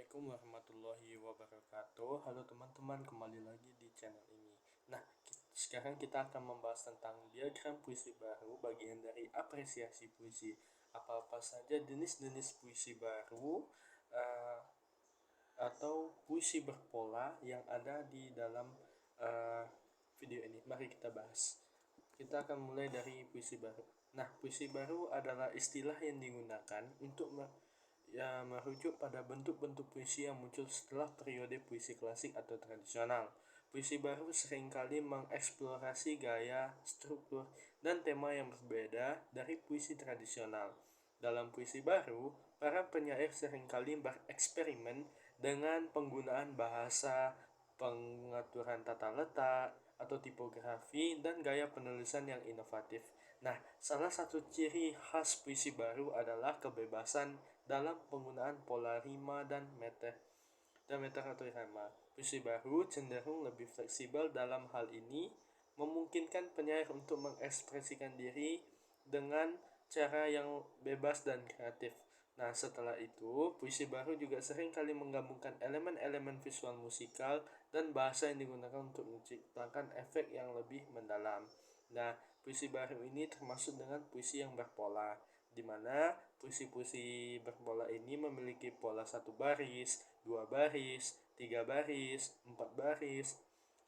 Assalamualaikum warahmatullahi wabarakatuh. Halo teman-teman, kembali lagi di channel ini. Nah, sekarang kita akan membahas tentang diagram puisi baru, bagian dari apresiasi puisi. Apa-apa saja jenis-jenis puisi baru atau puisi berpola yang ada di dalam uh, video ini. Mari kita bahas. Kita akan mulai dari puisi baru. Nah, puisi baru adalah istilah yang digunakan untuk merujuk pada bentuk-bentuk puisi yang muncul setelah periode puisi klasik atau tradisional. Puisi baru seringkali mengeksplorasi gaya, struktur, dan tema yang berbeda dari puisi tradisional. Dalam puisi baru, para penyair seringkali bereksperimen dengan penggunaan bahasa, pengaturan tata letak, atau tipografi, dan gaya penulisan yang inovatif. Nah, salah satu ciri khas puisi baru adalah kebebasan dalam penggunaan pola rima dan meter atau irama. Puisi baru cenderung lebih fleksibel dalam hal ini, memungkinkan penyair untuk mengekspresikan diri dengan cara yang bebas dan kreatif. Nah, setelah itu, puisi baru juga sering kali menggabungkan elemen-elemen visual musikal dan bahasa yang digunakan untuk menciptakan efek yang lebih mendalam. Nah, puisi baru ini termasuk dengan puisi yang berpola, di mana puisi-puisi berpola ini memiliki pola 1 baris, 2 baris, 3 baris, 4 baris,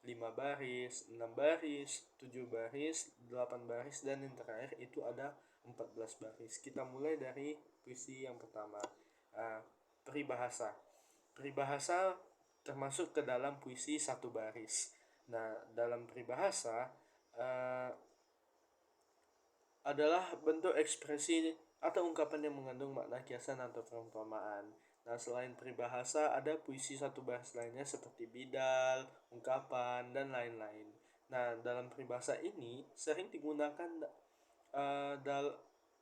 5 baris, 6 baris, 7 baris, 8 baris, dan yang terakhir itu ada 14 baris. Kita mulai dari puisi yang pertama, peribahasa. Peribahasa termasuk ke dalam puisi 1 baris. Nah, dalam peribahasa adalah bentuk ekspresi atau ungkapan yang mengandung makna kiasan atau perumpamaan. Nah, selain peribahasa, ada puisi 1 baris lainnya seperti bidal, ungkapan, dan lain-lain. Nah, dalam peribahasa ini sering digunakan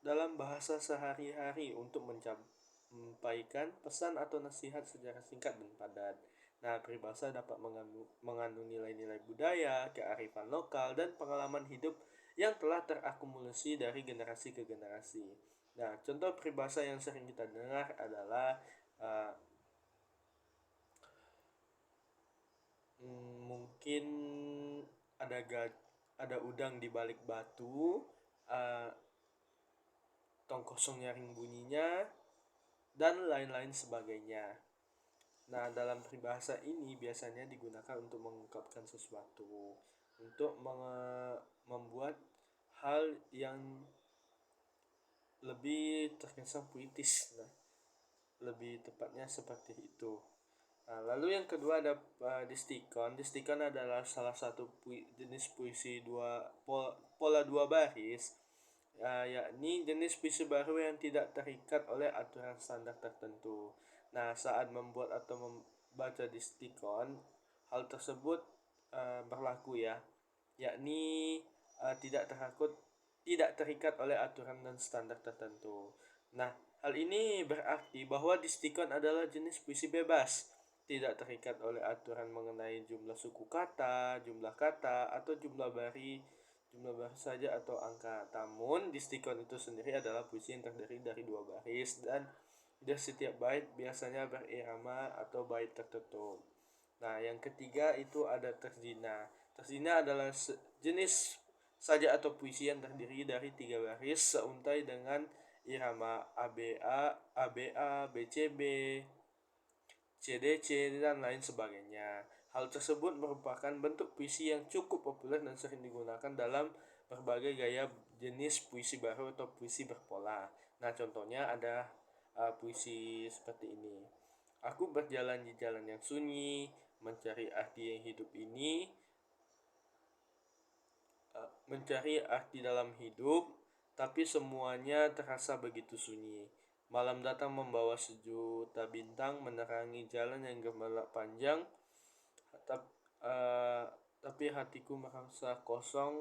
dalam bahasa sehari-hari untuk menyampaikan pesan atau nasihat secara singkat dan padat. Nah, peribahasa dapat mengandung nilai-nilai budaya, kearifan lokal, dan pengalaman hidup yang telah terakumulasi dari generasi ke generasi. Nah, contoh peribahasa yang sering kita dengar adalah mungkin ada udang di balik batu, tong kosong nyaring bunyinya, dan lain-lain sebagainya. Nah, dalam peribahasa ini biasanya digunakan untuk mengungkapkan sesuatu, untuk membuat hal yang lebih terkesan puitis. Nah, lebih tepatnya seperti itu. Nah, lalu yang kedua ada distikon. Distikon adalah salah satu jenis puisi pola 2 baris, yakni jenis puisi baru yang tidak terikat oleh aturan standar tertentu. Nah, saat membuat atau membaca distikon, hal tersebut berlaku ya, yakni tidak terikat oleh aturan dan standar tertentu. Nah, hal ini berarti bahwa distikon adalah jenis puisi bebas, tidak terikat oleh aturan mengenai jumlah suku kata, jumlah kata, atau jumlah baris saja atau angka. Namun, distikon itu sendiri adalah puisi yang terdiri dari 2 baris dan di setiap bait biasanya berirama atau bait tertutup. Nah, yang ketiga itu ada terzina. Terzina adalah jenis saja atau puisi yang terdiri dari 3 baris seuntai dengan irama ABA, ABA, BCB, CDC, dan lain sebagainya. Hal tersebut merupakan bentuk puisi yang cukup populer dan sering digunakan dalam berbagai gaya jenis puisi baru atau puisi berpola. Nah, contohnya ada puisi seperti ini. Aku berjalan di jalan yang sunyi, mencari arti yang hidup ini, mencari arti dalam hidup, tapi semuanya terasa begitu sunyi. Malam datang membawa sejuta bintang menerangi jalan yang gemerlap panjang, tapi hatiku merasa kosong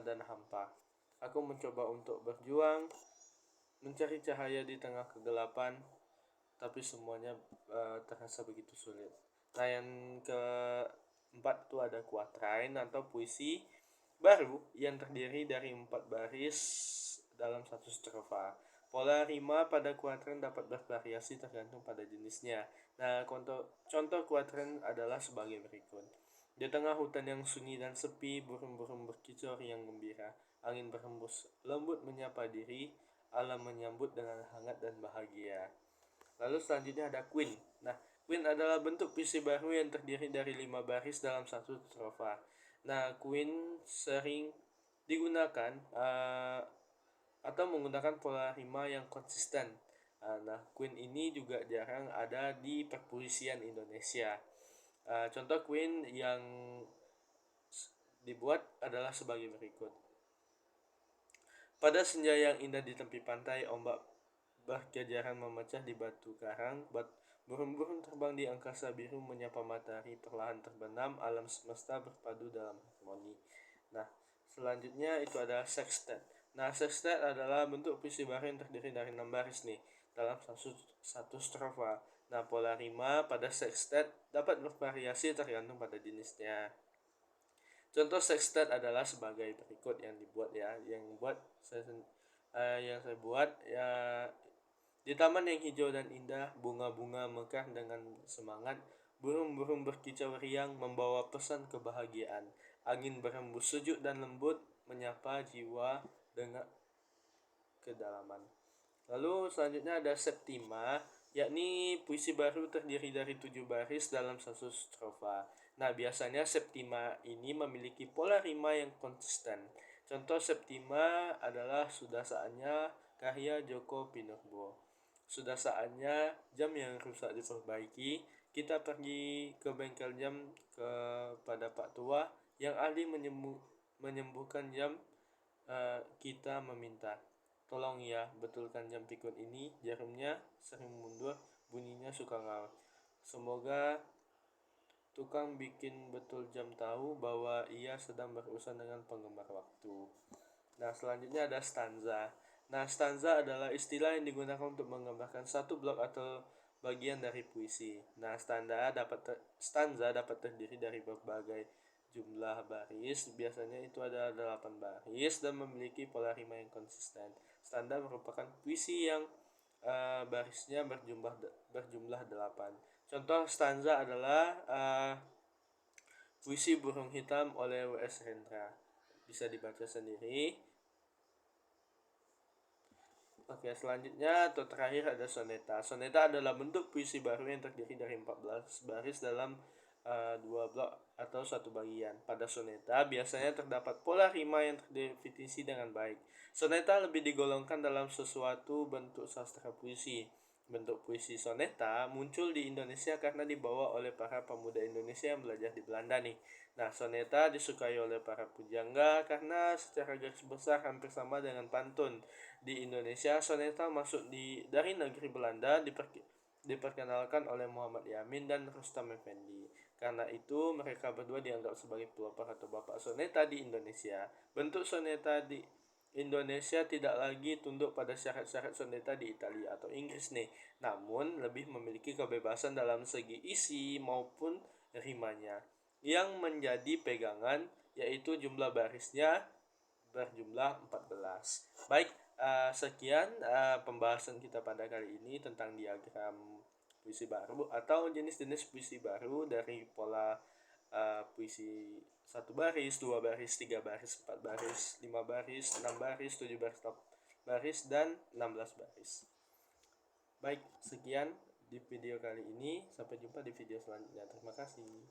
dan hampa. Aku mencoba untuk berjuang, mencari cahaya di tengah kegelapan, tapi semuanya terasa begitu sulit. Nah, yang keempat itu ada kuatrain atau puisi baru yang terdiri dari 4 baris dalam 1 strofa. Pola rima pada kuadran dapat bervariasi tergantung pada jenisnya. Nah, contoh kuadran adalah sebagai berikut. Di tengah hutan yang sunyi dan sepi, burung-burung berkicau yang gembira. Angin berhembus lembut menyapa diri, alam menyambut dengan hangat dan bahagia. Lalu selanjutnya ada Queen. Nah, Queen adalah bentuk puisi baru yang terdiri dari 5 baris dalam satu strofa. Nah, Queen sering digunakan atau menggunakan pola rima yang konsisten. Nah, Queen ini juga jarang ada di perpuisian Indonesia. Contoh Queen yang dibuat adalah sebagai berikut. Pada senja yang indah di tepi pantai, ombak berkejaran memecah di batu karang, burung-burung terbang di angkasa biru menyapa matahari perlahan terbenam, alam semesta berpadu dalam harmoni. Nah, selanjutnya itu adalah sextet. Nah, sextet adalah bentuk puisi baru yang terdiri dari 6 baris nih dalam satu strofa. Nah, pola rima pada sextet dapat bervariasi tergantung pada jenisnya. Contoh sextet adalah sebagai berikut yang dibuat ya, yang saya buat ya. Di taman yang hijau dan indah, bunga-bunga mekar dengan semangat, burung-burung berkicau riang membawa pesan kebahagiaan. Angin berhembus sejuk dan lembut menyapa jiwa dengan kedalaman. Lalu selanjutnya ada Septima, yakni puisi baru terdiri dari 7 baris dalam satu strofa. Nah, biasanya Septima ini memiliki pola rima yang konsisten. Contoh Septima adalah Sudah Saatnya karya Joko Pinurbo. Sudah saatnya jam yang rusak diperbaiki. Kita pergi ke bengkel jam kepada Pak Tua yang ahli menyembuhkan jam. Kita meminta, tolong ya, betulkan jam pikun ini, jarumnya sering mundur, bunyinya suka ngawur. Semoga tukang bikin betul jam tahu bahwa ia sedang berurusan dengan penggemar waktu. Nah, selanjutnya ada stanza. Nah, stanza adalah istilah yang digunakan untuk menggambarkan satu blok atau bagian dari puisi. Nah, stanza dapat terdiri dari berbagai jumlah baris, biasanya itu ada 8 baris dan memiliki pola rima yang konsisten. Stanza merupakan puisi yang barisnya berjumlah 8. Contoh stanza adalah puisi Burung Hitam oleh W.S. Hendra. Bisa dibaca sendiri. Oke, selanjutnya atau terakhir ada soneta. Soneta adalah bentuk puisi baru yang terdiri dari 14 baris dalam 2 blok atau satu bagian. Pada soneta biasanya terdapat pola rima yang terdefinisi dengan baik. Soneta lebih digolongkan dalam sesuatu bentuk sastra puisi. Bentuk puisi soneta muncul di Indonesia karena dibawa oleh para pemuda Indonesia yang belajar di Belanda nih. Nah, soneta disukai oleh para pujangga karena secara garis besar hampir sama dengan pantun. Di Indonesia, soneta masuk dari negeri Belanda diperkenalkan oleh Muhammad Yamin dan Rustam Effendi. Karena itu, mereka berdua dianggap sebagai pelopor atau bapak soneta di Indonesia. Bentuk soneta di Indonesia tidak lagi tunduk pada syarat-syarat soneta di Italia atau Inggris nih, namun lebih memiliki kebebasan dalam segi isi maupun rimanya. Yang menjadi pegangan yaitu jumlah barisnya berjumlah 14. Baik, sekian pembahasan kita pada kali ini tentang diagram puisi baru atau jenis-jenis puisi baru dari pola puisi 1 baris, 2 baris, 3 baris, 4 baris, 5 baris, 6 baris, 7 baris, 8 baris, dan 16 baris. Baik, sekian di video kali ini. Sampai jumpa di video selanjutnya. Terima kasih.